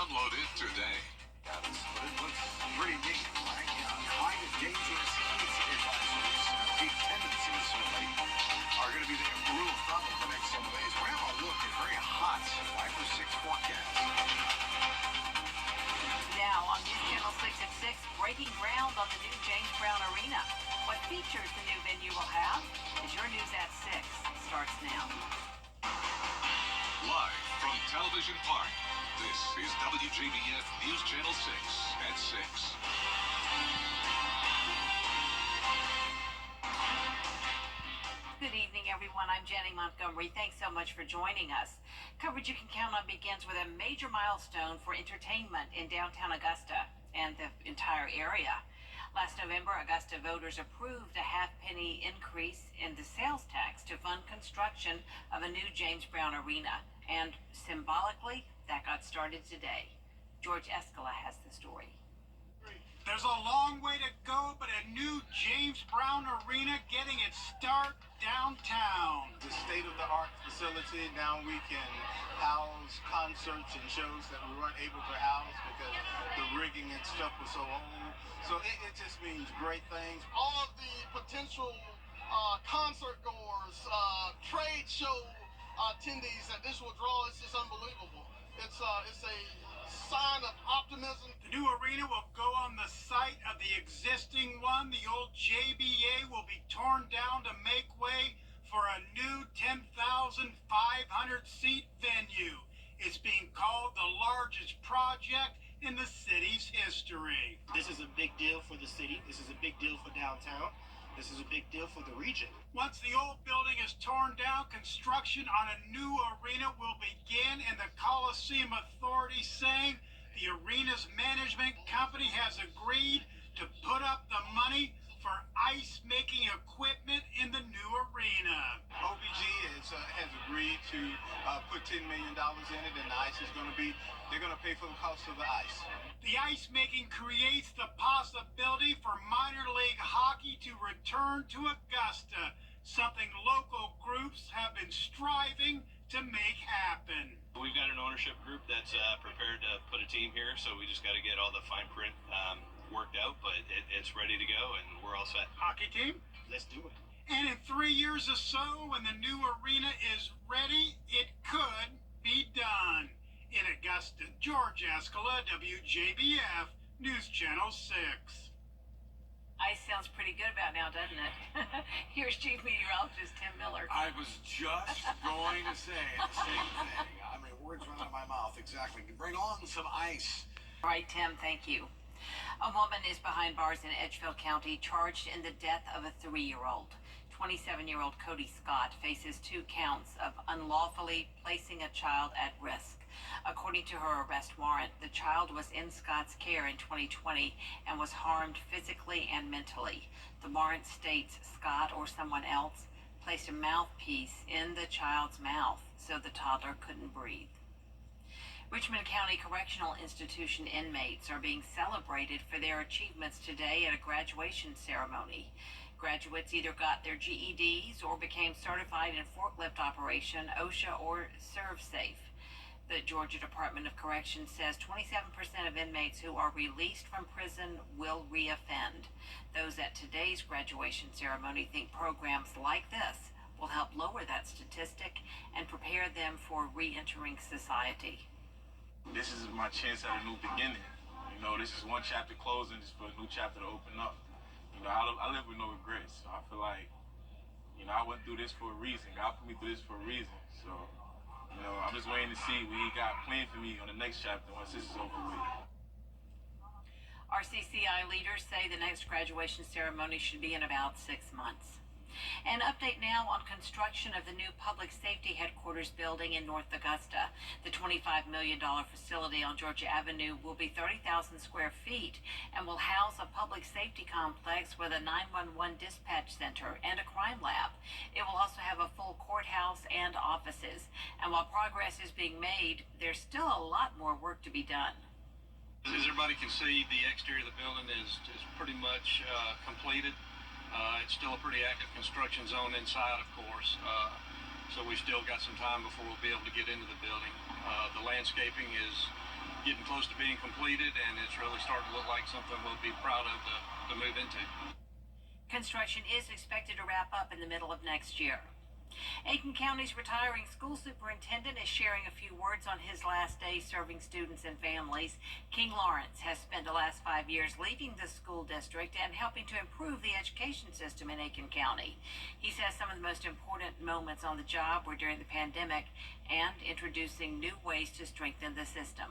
Download it today. Yeah, it looks pretty neat, right? High to dangerous heat advisories, heat tendencies certainly, are going to be the rule of thumb over the next several days. We're having a look at very hot Viper 6 forecast. Now on News Channel 6 at 6, breaking ground on the new James Brown Arena. What features the new venue will have is your News at 6 starts now. Live from Television Park, this is WJBF News Channel 6 at 6. Good evening, everyone. I'm Jenny Montgomery. Thanks so much for joining us. Coverage you can count on begins with a major milestone for entertainment in downtown Augusta and the entire area. Last November, Augusta voters approved a half-penny increase in the sales tax to fund construction of a new James Brown Arena. And symbolically, that got started today. George Escala has the story. There's a long way to go, but a new James Brown Arena getting its start downtown. The state-of-the-art facility. Now we can house concerts and shows that we weren't able to house because the rigging and stuff was so old. So it just means great things. All of the potential concert goers, trade show attendees that this will draw is just unbelievable. It's a sign of optimism. The new arena will go on the site of the existing one. The old JBA will be torn down to make way for a new 10,500-seat venue. It's being called the largest project in the city's history. This is a big deal for the city. This is a big deal for downtown. This is a big deal for the region. Once the old building is torn down, construction on a new arena will begin, and the Coliseum Authority saying the arena's management company has agreed to put up the money for ice-making equipment in the new arena. OBG has agreed to put $10 million in it, and the ice is they're going to pay for the cost of the ice. The ice making creates the possibility for minor league hockey to return to Augusta, something local groups have been striving to make happen. We've got an ownership group that's prepared to put a team here, so we just got to get all the fine print worked out, but it's ready to go, and we're all set. Hockey team? Let's do it. And in 3 years or so, when the new arena is ready, it could be done. In Augusta, George Escala, WJBF, News Channel 6. Ice sounds pretty good about now, doesn't it? Here's Chief Meteorologist Tim Miller. I was just going to say the same thing. I mean, words run out of my mouth. Exactly. Bring on some ice. All right, Tim, thank you. A woman is behind bars in Edgefield County charged in the death of a 3-year-old. 27-year-old Cody Scott faces 2 counts of unlawfully placing a child at risk. According to her arrest warrant, the child was in Scott's care in 2020 and was harmed physically and mentally. The warrant states Scott or someone else placed a mouthpiece in the child's mouth so the toddler couldn't breathe. Richmond County Correctional Institution inmates are being celebrated for their achievements today at a graduation ceremony. Graduates either got their GEDs or became certified in forklift operation, OSHA, or ServSafe. The Georgia Department of Corrections says 27% of inmates who are released from prison will reoffend. Those at today's graduation ceremony think programs like this will help lower that statistic and prepare them for re-entering society. This is my chance at a new beginning. You know, this is one chapter closing, just for a new chapter to open up. You know, I live with no regrets. So I feel like, you know, I went through this for a reason. God put me through this for a reason. So, you know, I'm just waiting to see what He got planned for me on the next chapter once this is over with. RCCI leaders say the next graduation ceremony should be in about 6 months. An update now on construction of the new public safety headquarters building in North Augusta. The $25 million facility on Georgia Avenue will be 30,000 square feet and will house a public safety complex with a 911 dispatch center and a crime lab. It will also have a full courthouse and offices. And while progress is being made, there's still a lot more work to be done. As everybody can see, the exterior of the building is pretty much completed. It's still a pretty active construction zone inside, of course, so we still got some time before we'll be able to get into the building. The landscaping is getting close to being completed, and it's really starting to look like something we'll be proud of to move into. Construction is expected to wrap up in the middle of next year. Aiken County's retiring school superintendent is sharing a few words on his last day serving students and families. King Lawrence has spent the last 5 years leading the school district and helping to improve the education system in Aiken County. He says some of the most important moments on the job were during the pandemic and introducing new ways to strengthen the system.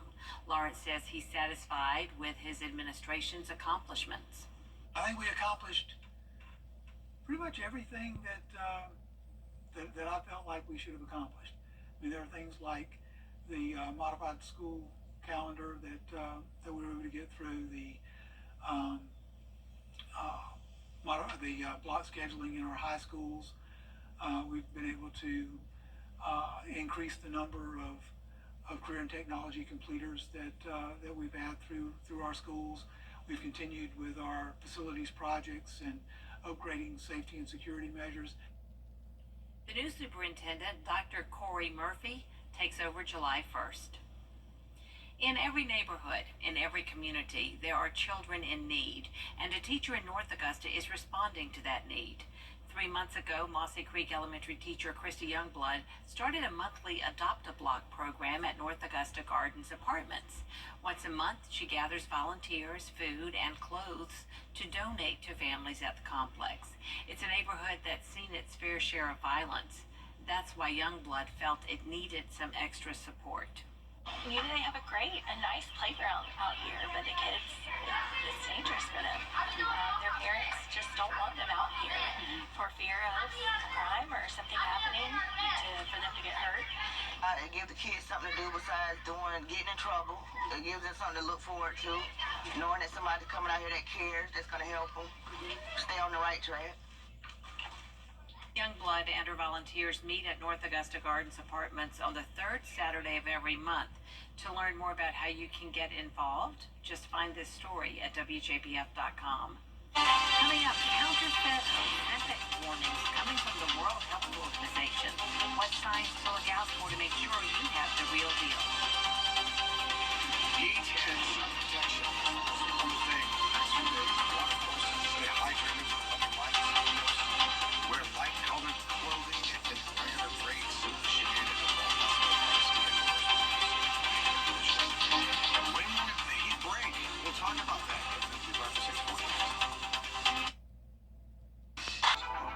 Lawrence says he's satisfied with his administration's accomplishments. I think we accomplished pretty much everything that I felt like we should have accomplished. I mean, there are things like the modified school calendar that we were able to get through, the block scheduling in our high schools. We've been able to increase the number of career and technology completers that we've had through our schools. We've continued with our facilities projects and upgrading safety and security measures. The new superintendent, Dr. Corey Murphy, takes over July 1st. In every neighborhood, in every community, there are children in need, and a teacher in North Augusta is responding to that need. 3 months ago, Mossy Creek Elementary teacher Christy Youngblood started a monthly Adopt-A-Block program at North Augusta Gardens Apartments. Once a month, she gathers volunteers, food, and clothes to donate to families at the complex. It's a neighborhood that's seen its fair share of violence. That's why Youngblood felt it needed some extra support. You know, they have a nice playground out here, but the kids, it's dangerous for them. Their parents just don't want them out here for fear of crime or something happening for them to get hurt. It gives the kids something to do besides getting in trouble. It gives them something to look forward to, knowing that somebody's coming out here that cares, that's going to help them stay on the right track. Youngblood and her volunteers meet at North Augusta Gardens Apartments on the third Saturday of every month. To learn more about how you can get involved, just find this story at WJBF.com. Coming up, counterfeit Ozempic warnings coming from the World Health Organization. What signs to look out for to make sure you have the real deal? Heat and sun protection. One thing. That's what they want to stay hydrated under light. Wear light-colored clothing and regular gray suit shade at all hospital. When will the heat break? We'll talk about that.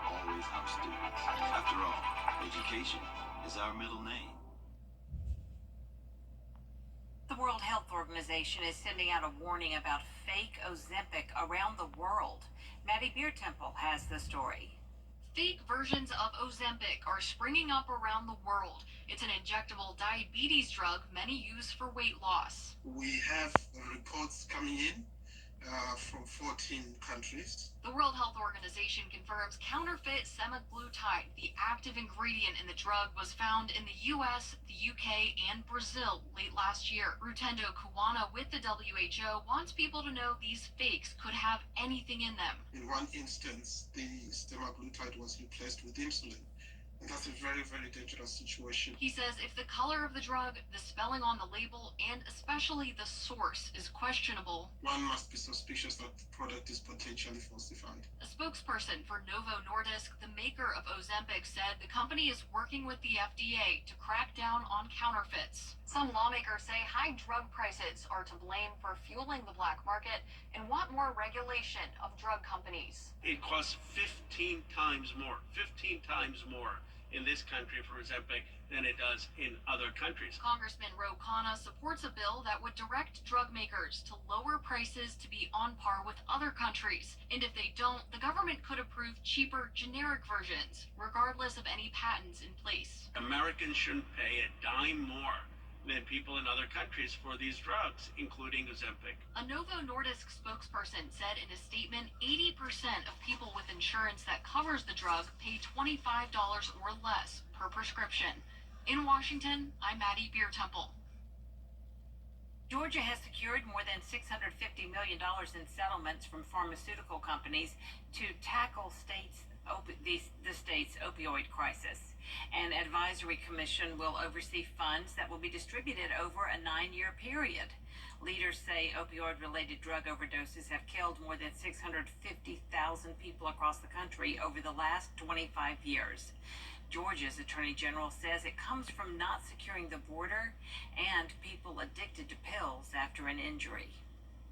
Always our students. After all, education is our middle name. The World Health Organization is sending out a warning about fake Ozempic around the world. Maddie Beertemple has the story. Fake versions of Ozempic are springing up around the world. It's an injectable diabetes drug many use for weight loss. We have reports coming in from 14 countries. The World Health Organization confirms counterfeit semaglutide, the active ingredient in the drug, was found in the U.S., the U.K., and Brazil late last year. Rutendo Kuwana with the WHO wants people to know these fakes could have anything in them. In one instance, the semaglutide was replaced with insulin. And that's a very, very dangerous situation. He says if the color of the drug, the spelling on the label, and especially the source is questionable, one must be suspicious that the product is potentially falsified. A spokesperson for Novo Nordisk, the maker of Ozempic, said the company is working with the FDA to crack down on counterfeits. Some lawmakers say high drug prices are to blame for fueling the black market and want more regulation of drug companies. It costs 15 times more in this country for Ozempic than it does in other countries. Congressman Ro Khanna supports a bill that would direct drug makers to lower prices to be on par with other countries. And if they don't, the government could approve cheaper generic versions, regardless of any patents in place. Americans shouldn't pay a dime more than people in other countries for these drugs, including Ozempic. A Novo Nordisk spokesperson said in a statement 80% of people with insurance that covers the drug pay $25 or less per prescription. In Washington, I'm Maddie Beertemple. Georgia has secured more than $650 million in settlements from pharmaceutical companies to tackle the state's opioid crisis. An advisory commission will oversee funds that will be distributed over a 9-year period. Leaders say opioid-related drug overdoses have killed more than 650,000 people across the country over the last 25 years. Georgia's Attorney General says it comes from not securing the border and people addicted to pills after an injury.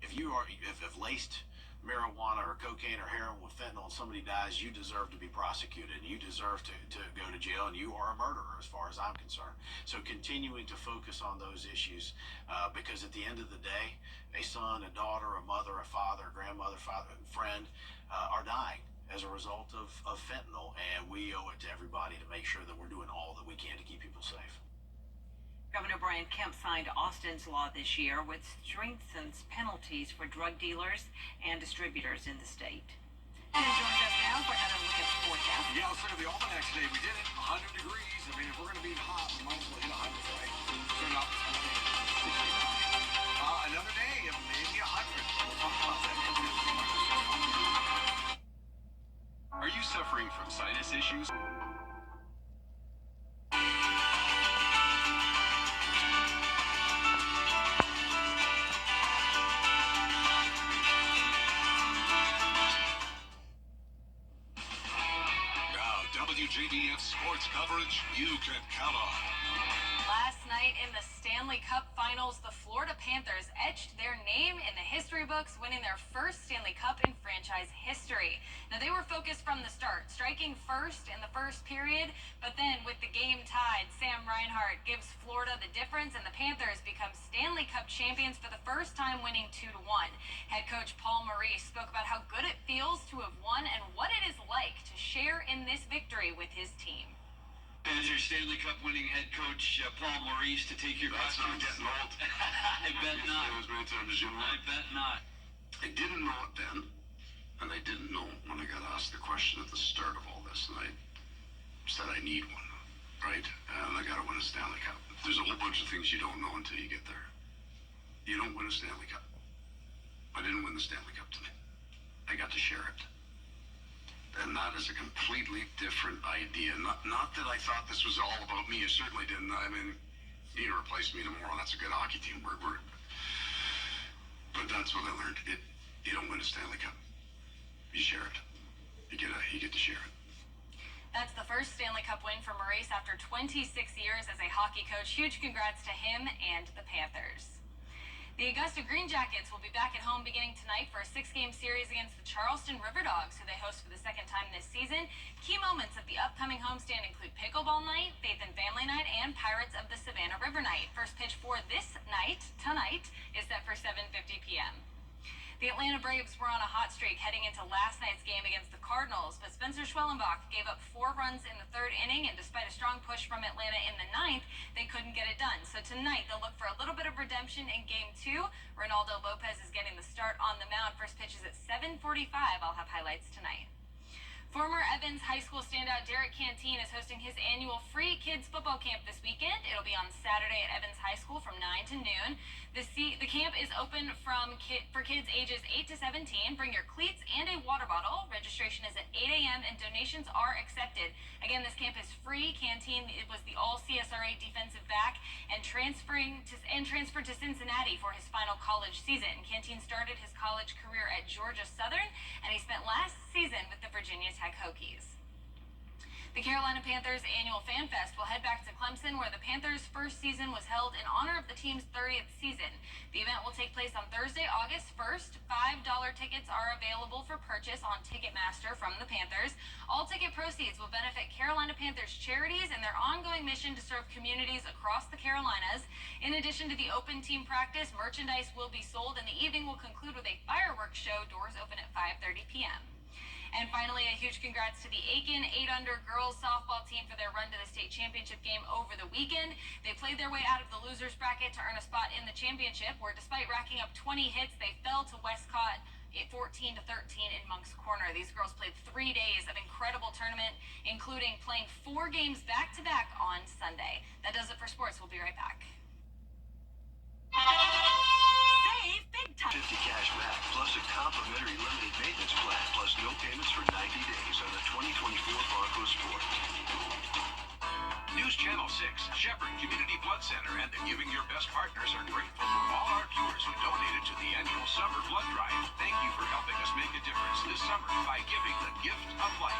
If you have laced marijuana or cocaine or heroin with fentanyl and somebody dies, you deserve to be prosecuted. You deserve to go to jail, and you are a murderer as far as I'm concerned. So continuing to focus on those issues, because at the end of the day, a son, a daughter, a mother, a father, a grandmother, father, friend are dying as a result of fentanyl, and we owe it to everybody to make sure that we're doing all that we can to keep people safe. Governor Brian Kemp signed Austin's law this year, which strengthens penalties for drug dealers and distributors in the state. And joins us now for another look at the forecast. Yeah, let's look at the almanac today. We did it, 100 degrees. I mean, if we're going to be hot, we might as well hit 100, right? Started off this morning at 69. Another day of maybe 100. We'll talk about that. Are you suffering from sinus issues? Now, WJBF sports coverage you can count on. Last night in the Stanley Cup Finals, the Florida Panthers etched their name in the history books, winning their first Stanley Cup in franchise history. Now, they were focused from the start, striking first in the first period, but then with the game tied, Sam Reinhart gives Florida the difference, and the Panthers become Stanley Cup champions for the first time, winning 2-1. Head coach Paul Maurice spoke about how good it feels to have won and what it is like to share in this victory with his team. As your Stanley Cup winning head coach, Paul Maurice, to take your That's not questions. getting old. I bet not. As many times as you I want. bet not. I didn't know it then, and I didn't know when I got asked the question at the start of all this, and I said I need one, right? And I got to win a Stanley Cup. There's a whole bunch of things you don't know until you get there. You don't win a Stanley Cup. I didn't win the Stanley Cup tonight. I got to share it. And that is a completely different idea. Not that I thought this was all about me. You certainly didn't. I mean, you replace me tomorrow. That's a good hockey team. But that's what I learned. You don't win a Stanley Cup. You share it. You get to share it. That's the first Stanley Cup win for Maurice after 26 years as a hockey coach. Huge congrats to him and the Panthers. The Augusta Green Jackets will be back at home beginning tonight for a 6-game series against the Charleston River Dogs, who they host for the second time this season. Key moments of the upcoming homestand include Pickleball Night, Faith and Family Night, and Pirates of the Savannah River Night. First pitch for this night, tonight, is set for 7:50 p.m. The Atlanta Braves were on a hot streak heading into last night's game against the Cardinals, but Spencer Schwellenbach gave up 4 runs in the third inning, and despite a strong push from Atlanta in the ninth, they couldn't get it done. So tonight, they'll look for a little bit of redemption in Game 2. Ronaldo Lopez is getting the start on the mound. First pitch is at 7:45. I'll have highlights tonight. Former Evans High School standout Derek Canteen is hosting his annual free kids football camp this weekend. It'll be on Saturday at Evans High School from 9 to noon. The camp is open for kids ages 8 to 17. Bring your cleats and a water bottle. Registration is at 8 a.m. and donations are accepted. Again, this camp is free. Canteen was the all-CSRA defensive back and transferred to Cincinnati for his final college season. Canteen started his college career at Georgia Southern, and he spent last season with the Virginia Tech Hokies. The Carolina Panthers annual Fan Fest will head back to Clemson, where the Panthers' first season was held in honor of the team's 30th season. The event will take place on Thursday, August 1st. $5 tickets are available for purchase on Ticketmaster from the Panthers. All ticket proceeds will benefit Carolina Panthers charities and their ongoing mission to serve communities across the Carolinas. In addition to the open team practice, merchandise will be sold, and the evening will conclude with a fireworks show. Doors open at 5:30 p.m. And finally, a huge congrats to the Aiken 8-Under girls softball team for their run to the state championship game over the weekend. They played their way out of the losers bracket to earn a spot in the championship, where despite racking up 20 hits, they fell to Westcott 14-13 in Moncks Corner. These girls played 3 days of incredible tournament, including playing 4 games back-to-back on Sunday. That does it for sports. We'll be right back. Save big time. 50 cash back, plus a complimentary limited maintenance plan, plus no payments for 90 days on the 2024 Bronco Sport. News Channel 6, Shepherd Community Blood Center, and the Giving Your Best partners are grateful for all our viewers who donated to the annual summer blood drive. Thank you for helping us make a difference this summer by giving the gift of life.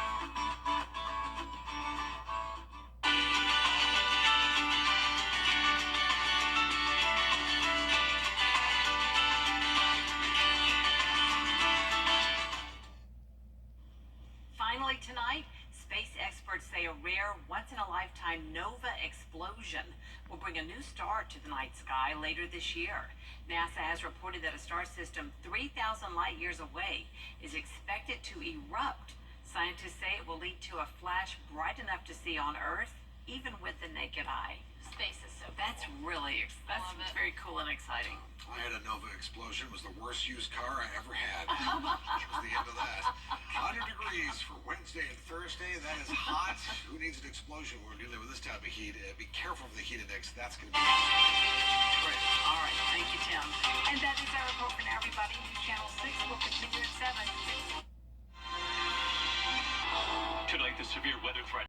Finally tonight, space experts say a rare, once-in-a-lifetime nova explosion will bring a new star to the night sky later this year. NASA has reported that a star system 3,000 light years away is expected to erupt. Scientists say it will lead to a flash bright enough to see on Earth, even with the naked eye. Space is so That's really, that's very cool and exciting. I had a Nova explosion. It was the worst used car I ever had. That was the end of that. 100 degrees for Wednesday and Thursday. That is hot. Who needs an explosion when we're dealing with this type of heat? Be careful for the heat index. That's going to be Great. All right. Thank you, Tim. And that is our report for now, everybody. News Channel 6 will continue at 7. Tonight, the severe weather threat